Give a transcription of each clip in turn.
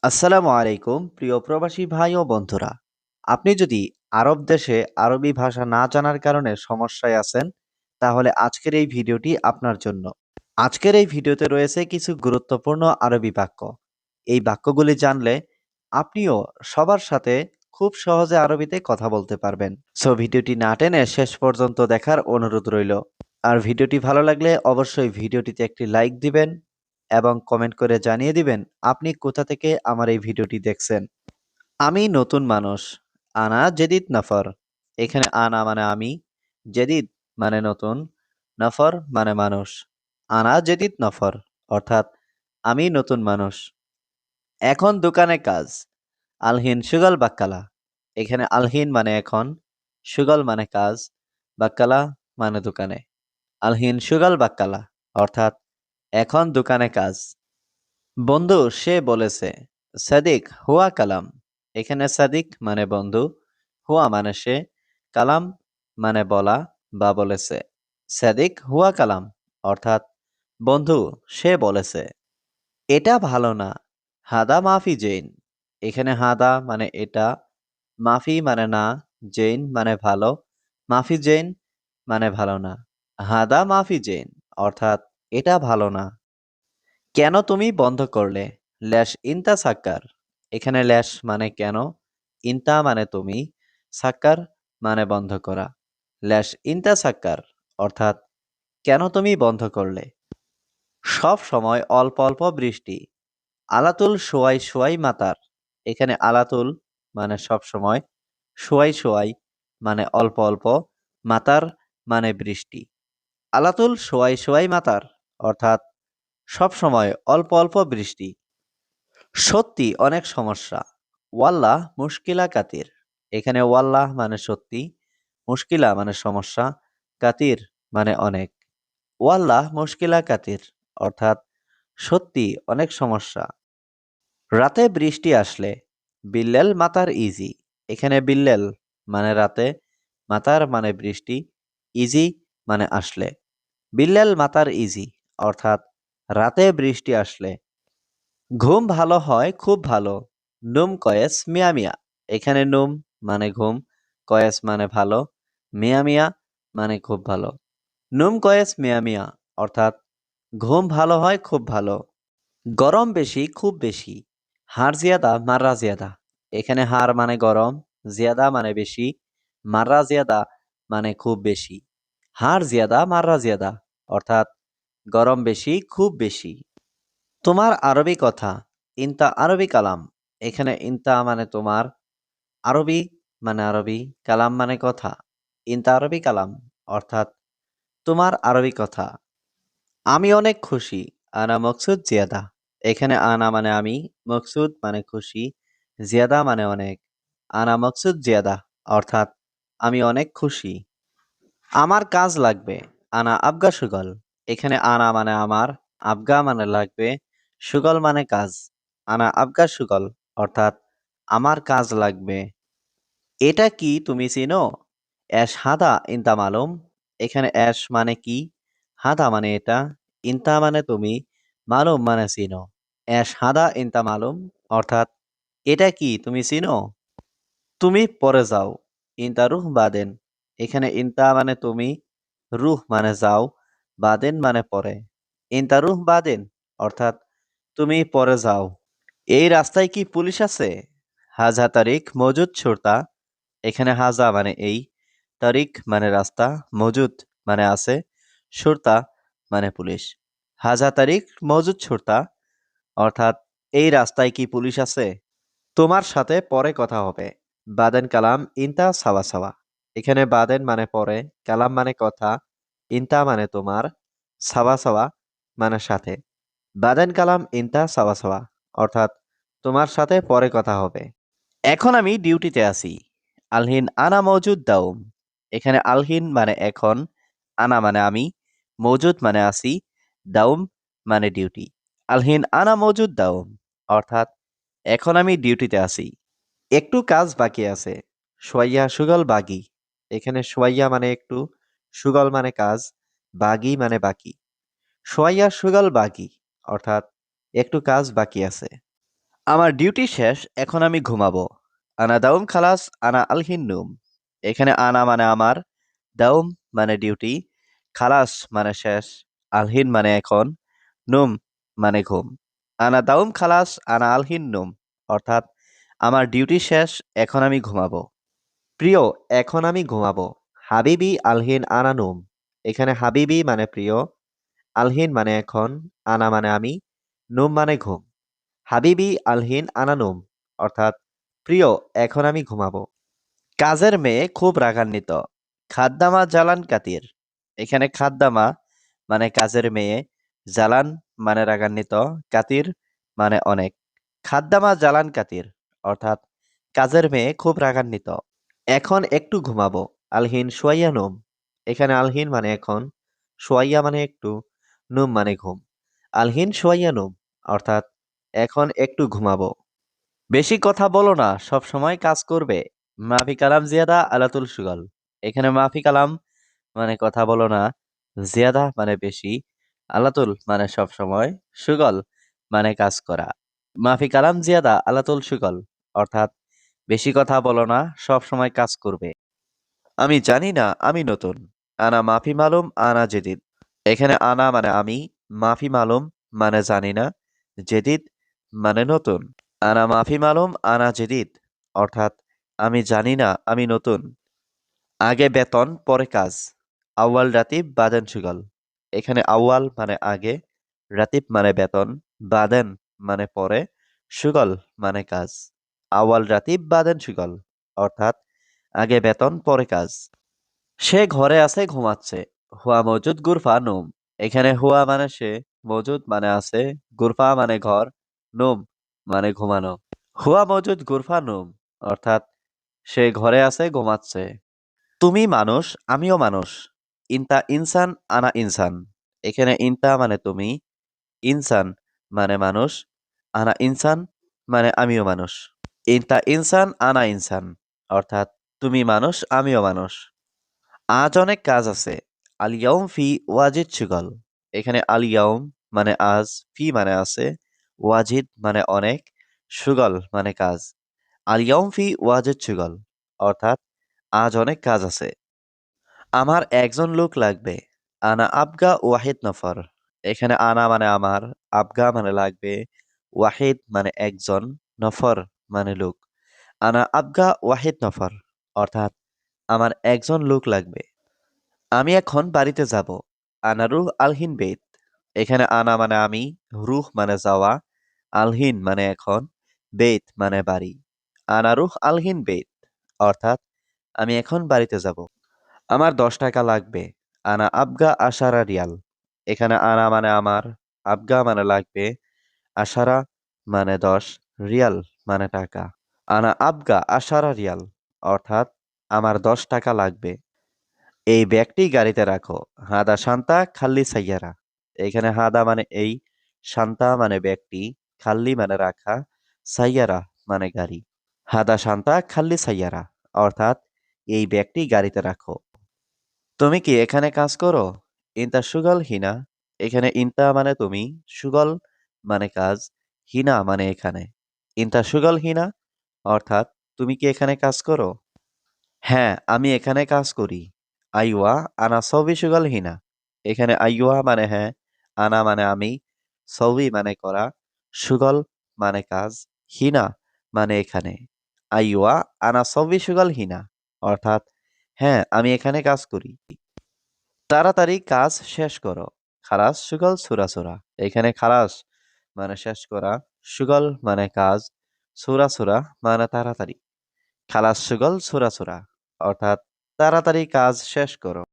আসসালামু আলাইকুম প্রিয় প্রবাসী ভাই ও বন্ধুরা। আপনি যদি আরব দেশে আরবি ভাষা না জানার কারণে সমস্যায় আছেন, তাহলে আজকের এই ভিডিওটি আপনার জন্য। আজকের এই ভিডিওতে রয়েছে কিছু গুরুত্বপূর্ণ আরবি বাক্য। এই বাক্যগুলি জানলে আপনিও সবার সাথে খুব সহজে আরবিতে কথা বলতে পারবেন। সো ভিডিওটি না টেনে শেষ পর্যন্ত দেখার অনুরোধ রইল। আর ভিডিওটি ভালো লাগলে অবশ্যই ভিডিওটিতে একটি লাইক দিবেন এবং কমেন্ট করে জানিয়ে দিবেন আপনি কোথা থেকে আমার এই ভিডিওটি দেখছেন। আমি নতুন মানুষ। আনা জেদিদ নফর। এখানে আনা মানে আমি, জেদিদ মানে নতুন, নফর মানে মানুষ। আনা জেদিদ নফর অর্থাৎ আমি নতুন মানুষ। এখন দোকানে কাজ। আলহিন সুগল বাক্কালা। এখানে আলহিন মানে এখন, সুগল মানে কাজ, বাক্কালা মানে দোকানে। আলহিন সুগল বাক্কালা অর্থাৎ এখন দোকানে কাজ। বন্ধু সে বলেছে। সাদিক হুয়া কালাম। এখানে সাদিক মানে বন্ধু, হুয়া মানে সে, কালাম মানে বলা বা বলেছে। সাদিক হুয়া কালাম অর্থাৎ বন্ধু সে বলেছে। এটা ভালো না। হাদা মাফি জৈন। এখানে হাদা মানে এটা, মাফি মানে না, জৈন মানে ভালো, মাফি জৈন মানে ভালো না। হাদা মাফি জৈন অর্থাৎ এটা ভালো না। কেন তুমি বন্ধ করলে? ল্যাশ ইনতা সাক্কার। এখানে ল্যাশ মানে কেন, ইনতা মানে তুমি, সাক্কার মানে বন্ধ করা। ল্যাশ ইনতা সাক্কার অর্থাৎ কেন তুমি বন্ধ করলে? সব সময় অল্প অল্প বৃষ্টি। আলাতুল সোয়াই সোয়াই মাতার। এখানে আলাতুল মানে সব সময়, সোয়াই সোয়াই মানে অল্প অল্প, মাতার মানে বৃষ্টি। আলাতুল সোয়াই সোয়াই মাতার অর্থাৎ সব সময় অল্প অল্প বৃষ্টি। সত্যি অনেক সমস্যা। ওয়াল্লাহ মুশকিলা কাতির। এখানে ওয়াল্লাহ মানে সত্যি, মুশকিলা মানে সমস্যা, কাতির মানে অনেক। ওয়াল্লাহ মুশকিলা কাতির অর্থাৎ সত্যি অনেক সমস্যা। রাতে বৃষ্টি আসলে। বিল্লেল মাতার ইজি। এখানে বিল্লেল মানে রাতে, মাতার মানে বৃষ্টি, ইজি মানে আসলে। বিল্লেল মাতার ইজি অর্থাৎ রাতে বৃষ্টি আসলে। ঘুম ভালো হয় খুব ভালো। নুম কয়েস মিয়া মিয়া। এখানে নুম মানে ঘুম, কয়েস মানে ভালো, মিয়া মিয়া মানে খুব ভালো। নুম কয়েস মিয়া মিয়া অর্থাৎ ঘুম ভালো হয় খুব ভালো। গরম বেশি খুব বেশি। হার জিয়াদা মাররা জিয়াদা। এখানে হার মানে গরম, জিয়াদা মানে বেশি, মাররা জিয়াদা মানে খুব বেশি। হার জিয়াদা মাররা জিয়াদা অর্থাৎ গরম বেশি খুব বেশি। তোমার আরবি কথা। ইনতা আরবি কালাম। এখানে ইনতা মানে তোমার, আরবি মানে আরবি, কালাম মানে কথা। ইনতা আরবি কালাম অর্থাৎ তোমার আরবি কথা। আমি অনেক খুশি। আনা মকসুদ জিয়াদা। এখানে আনা মানে আমি, মকসুদ মানে খুশি, জিয়াদা মানে অনেক। আনা মকসুদ জিয়াদা অর্থাৎ আমি অনেক খুশি। আমার কাজ লাগবে। আনা আবগা সুগল। এখানে আনা মানে আমার, আবগা মানে লাগবে, সুগল মানে কাজ। আনা আবগা সুগল অর্থাৎ আমার কাজ লাগবে। এটা কি তুমি চিনো? অ্যাশ হাদা ইনতা মালুম। এখানে অ্যাশ মানে কি, হাদা মানে এটা, ইনতা মানে তুমি, মালুম মানে চিনো। অ্যাশ হাদা ইনতা মালুম অর্থাৎ এটা কি তুমি চিনো? তুমি পরে যাও। ইনতা রুহ বাদেন। এখানে ইনতা মানে তুমি, রুহ মানে যাও, বাদেন মানে পরে। ইনতা রুহ বাদেন অর্থাৎ তুমি পরে যাও। এই রাস্তায় কি পুলিশ আছে? হাজা তারিখ মজুদ ছোড়তা। এখানে হাজা মানে এই, তারিখ মানে রাস্তা, মজুদ মানে আছে, সুরতা মানে পুলিশ। হাজা তারিখ মজুদ সুরতা অর্থাৎ এই রাস্তায় কি পুলিশ আছে? তোমার সাথে পরে কথা হবে। বাদেন কালাম ইনতা সাওয়া সাওয়া। এখানে বাদেন মানে পরে, কালাম মানে কথা, ইনতা মানে তোমার, সাওয়া সাওয়া মানে সাথে। বাদেন কালাম ইনতা সাওয়া সাওয়া অর্থাৎ তোমার সাথে পরে কথা হবে। এখন আমি ডিউটিতে আছি। আলহিন আনা মওজুদ দাউম। এখানে আলহিন মানে এখন, আনা মানে আমি, মওজুদ মানে আছি, দাউম মানে ডিউটি। আলহিন আনা মওজুদ দাউম অর্থাৎ এখন আমি ডিউটিতে আছি। একটু কাজ বাকি আছে। সোয়াইয়া সুগল বাগি। এখানে সোয়াইয়া মানে একটু, সুগল মানে কাজ, বাগি মানে বাকি। সোয়াইয়া সুগল বাগি অর্থাৎ একটু কাজ বাকি আছে। আমার ডিউটি শেষ, এখন আমি ঘুমাবো। আনা দাউম খালাস আনা আলহিন নুম। এখানে আনা মানে আমার, দাউম মানে ডিউটি, খালাস মানে শেষ, আলহিন মানে এখন, নুম মানে ঘুম। আনা দাউম খালাস আনা আলহিন নুম, অর্থাৎ আমার ডিউটি শেষ, এখন আমি ঘুমাবো। প্রিয়, এখন আমি ঘুমাবো। হাবিবি আলহিন আনা নুম। এখানে হাবিবি মানে প্রিয়, আলহিন মানে এখন, আনা মানে আমি, নুম মানে ঘুম। হাবিবি আলহিন আনা নুম, অর্থাৎ প্রিয়, এখন আমি ঘুমাবো। কাজের মেয়ে খুব রাগান্বিত। খাদ্দামা জালান কাতির। এখানে খাদ্দামা মানে কাজের মেয়ে, জালান মানে রাগান্বিত, কাতির মানে অনেক। খাদ্দামা জালান কাতির, অর্থাৎ কাজের মেয়ে খুব রাগান্বিত। এখন একটু ঘুমাবো। আলহিন সোয়াইয়া নুম। এখানে আলহিন মানে এখন, সোয়াইয়া মানে একটু, নুম মানে ঘুম। আলহিন সোয়াইয়া নুম, অর্থাৎ এখন একটু ঘুমাবো। বেশি কথা বলো না, সব সময় কাজ করবে। মাফি কালাম জিয়াদা আলাতুল সুগল। এখানে মাফি কালাম মানে কথা বলো না, জিয়াদা মানে বেশি, আলাতুল মানে সব সময়, সুগল মানে কাজ করা। মাফি কালাম জিয়াদা আলাতুল সুগল, অর্থাৎ বেশি কথা বলো না, সব সময় কাজ করবে। আমি জানি না, আমি নতুন। আনা মাফি মালুম আনা জেদিদ। এখানে আনা মানে আমি, মাফি মালুম মানে জানি না, জেদিদ মানে নতুন। আনা মাফি মালুম আনা জেদিদ, অর্থাৎ আমি জানি না, আমি নতুন। আগে বেতন পরে কাজ। আউয়াল রাতিব বাদেন সুগল। এখানে আউয়াল মানে আগে, রাতিব মানে বেতন, বাদেন মানে পরে, সুগল মানে কাজ। আউয়াল রাতিব বাদেন সুগল, অর্থাৎ আগে বেতন পরে কাজ। সে ঘরে আছে, ঘুমাচ্ছে। হুয়া মজুদ গুরফা নুম। এখানে হুয়া মানে সে, মজুদ মানে আছে, গুরফা মানে ঘর, নুম মানে ঘুমানো। হুয়া মজুদ গুরফা নুম, অর্থাৎ সে ঘরে আছে, ঘুমাচ্ছে। তুমি মানুষ, আমিও মানুষ। ইনতা ইনসান আনা ইনসান। এখানে ইনতা মানে তুমি, ইনসান মানে মানুষ, আনা ইনসান মানে আমিও মানুষ। ইনতা ইনসান আনা ইনসান, অর্থাৎ তুমি মানুষ, আমিও মানুষ। আজ অনেক কাজ আছে। আল ইয়াউম ফি ওয়াজিদ শুগল। এখানে আল ইয়াউম মানে আজ, ফি মানে আছে, ওয়াজিদ মানে অনেক, শুগল মানে কাজ। আল ইয়াউম ফি ওয়াজিদ শুগল, অর্থাৎ আজ অনেক কাজ আছে। আমার একজন লোক লাগবে। আনা আবগা ওয়াহিদ নফর। এখানে আনা মানে আমার, আবগা মানে লাগবে, ওয়াহিদ মানে একজন, নফর মানে লোক। আনা আবগা ওয়াহিদ নফর, অর্থাৎ আমার একজন লোক লাগবে। আমি এখন বাড়িতে যাব। আনা রুহ আলহিন বেত। এখানে আনা মানে আমি, রুহ মানে যাওয়া, আলহিন মানে এখন, বেত মানে বাড়ি। আনা রুহ আলহিন বেত, অর্থাৎ আমি এখন বাড়িতে যাব। আমার 10 টাকা লাগবে। আনা আবগা আশারা রিয়াল। এখানে আনা মানে আমার, আবগা মানে লাগবে, আশারা মানে 10, রিয়াল মানে টাকা। আনা আবগা আশারা রিয়াল, অর্থাৎ আমার 10 টাকা লাগবে। এই ব্যাগটি গাড়িতে রাখো। হাদা শান্তা খাল্লি সাইয়ারা। এখানে হাদা মানে এই, শান্তা মানে ব্যাগটি, খাল্লি মানে রাখা, সাইয়ারা মানে গাড়ি। হাদা শান্তা খাল্লি সাইয়ারা, অর্থাৎ এই ব্যাগটি গাড়িতে রাখো। তুমি কি এখানে কাজ করো? ইনতা সুগল হিনা। এখানে ইনতা মানে তুমি, সুগল মানে কাজ, হিনা মানে এখানে। ইনতা সুগল হিনা, অর্থাৎ তুমি কি এখানে কাজ করো? হ্যাঁ, আমি এখানে কাজ করি। আইওয়া আনা সবই সুগল হিনা। এখানে আইওয়া মানে হ্যাঁ, আনা মানে আমি, সবই মানে করা, সুগল মানে কাজ, হিনা মানে এখানে। আইওয়া আনা সবই সুগল হিনা, অর্থাৎ হ্যাঁ, আমি এখানে কাজ করি। তাড়াতাড়ি কাজ শেষ করো। খালাস সুগল সুরা। এখানে খালাস মানে শেষ করা, সুগল মানে কাজ, সুরা মানে তাড়াতাড়ি। খালাস সুগল সুরা, অর্থাৎ তাড়াতাড়ি কাজ শেষ করো।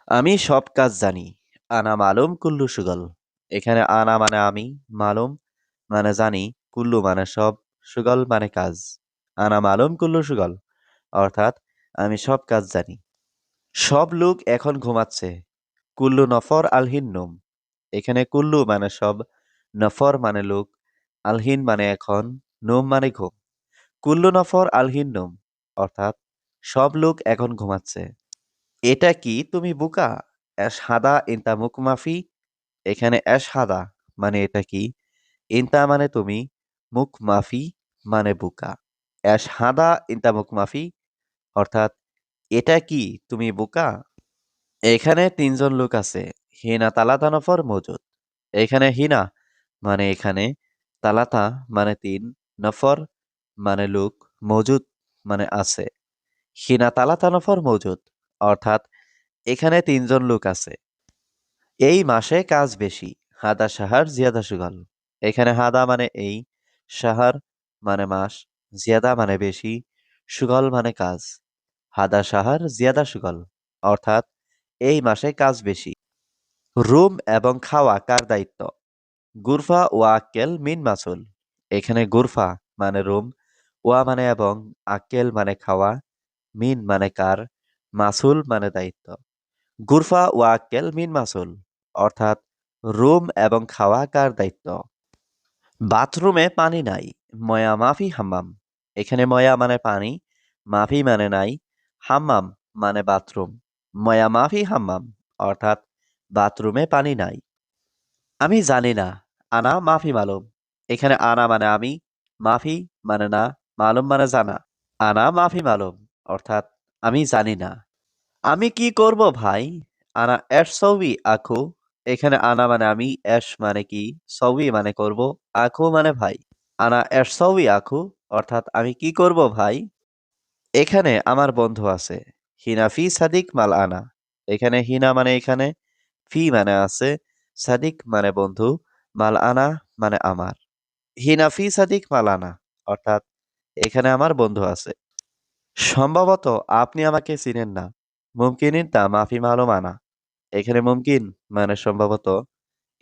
আমি সব কাজ জানি। আনা মালুম কুল্লু সুগল। এখানে আনা মানে আমি, মালুম মানে জানি, কুল্লু মানে সব, সুগল মানে কাজ। আনা মালুম কুল্লু সুগল, অর্থাৎ আমি সব কাজ জানি। সব লোক এখন ঘুমাচ্ছে। কুল্লু নফর আলহিন নুম। এখানে কুল্লু মানে সব, নফর মানে লোক, আলহিন মানে এখন, নুম মানে ঘুম। কুল্লু নফর আলহিন নুম, অর্থাৎ সব লোক এখন ঘুমাচ্ছে। এটা কি তুমি বোকা? এস হাদা ইনতা মুকমাফি। এখানে এস হাদা মানে এটা কি, ইনতা মানে তুমি, মুখ মাফি মানে বোকা। এস হাদা ইনতা মুখ মাফি অর্থাৎ এটা কি তুমি বোকা? এখানে তিনজন লোক আছে। হিনা তালাতা নফর মজুদ। এখানে হিনা মানে এখানে, তালাতা মানে তিন, নফর মানে লোক, মজুদ মানে আছে। হিনা তালাতা নফর মজুদ অর্থাৎ এখানে তিনজন লোক আছে। এই মাসে কাজ বেশি। হাদা সাহার জিয়াদা সুগল। এখানে হাদা মানে এই, সাহার মানে মাস, জিয়াদা মানে বেশি, সুগল মানে কাজ। হাদা সাহার জিয়াদা সুগল অর্থাৎ এই মাসে কাজ বেশি। রুম এবং খাওয়া কার দায়িত্ব? গুরফা ও আক্কেল মিন মাসুল। এখানে গুরফা মানে রুম, ওয়া মানে এবং, আক্কেল মানে খাওয়া, মিন মানে কার, মাসুল মানে দায়িত্ব। গুরফা ও আক্কেল মিন মাসুল অর্থাৎ রুম এবং খাওয়া কার দায়িত্ব? বাথরুমে পানি নাই। ময়া মাফি হাম্মাম। এখানে ময়া মানে পানি, মাফি মানে নাই, হাম্মাম মানে বাথরুম। ময়া মাফি হাম্মাম অর্থাৎ বাথরুমে পানি নাই। আমি জানি না। আনা মাফি মালুম। এখানে আনা মানে আমি, মাফি মানে না, মালুম মানে জানা। আনা মাফি মালুম অর্থাৎ আমি জানি না। আমি কি করব ভাই? আনা এস সৌবি আখু। এখানে আনা মানে আমি, এস মানে কি, সৌবি মানে করব, আখু মানে ভাই। আনা এস সৌবি আখু অর্থাৎ আমি কি করব ভাই? এখানে আমার বন্ধু আছে। হিনা ফি সাদিক মাল আনা। এখানে হিনা মানে এখানে, ফি মানে আছে, সাদিক মানে বন্ধু, মাল আনা মানে আমার। হিনা ফি সাদিক মাল আনা অর্থাৎ এখানে আমার বন্ধু আছে। সম্ভবত আপনি আমাকে চিনেন না। মুমকিন ইনতা মাফি মালুম আনা। এখানে মুমকিন মানে সম্ভবত,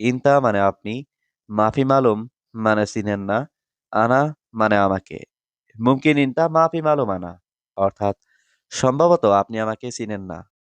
ইনতা মানে আপনি, মাফি মালুম মানে চিনেন না, আনা মানে আমাকে। মুমকিন ইনতা মাফি মালুম আনা অর্থাৎ সম্ভবত আপনি আমাকে চিনেন না।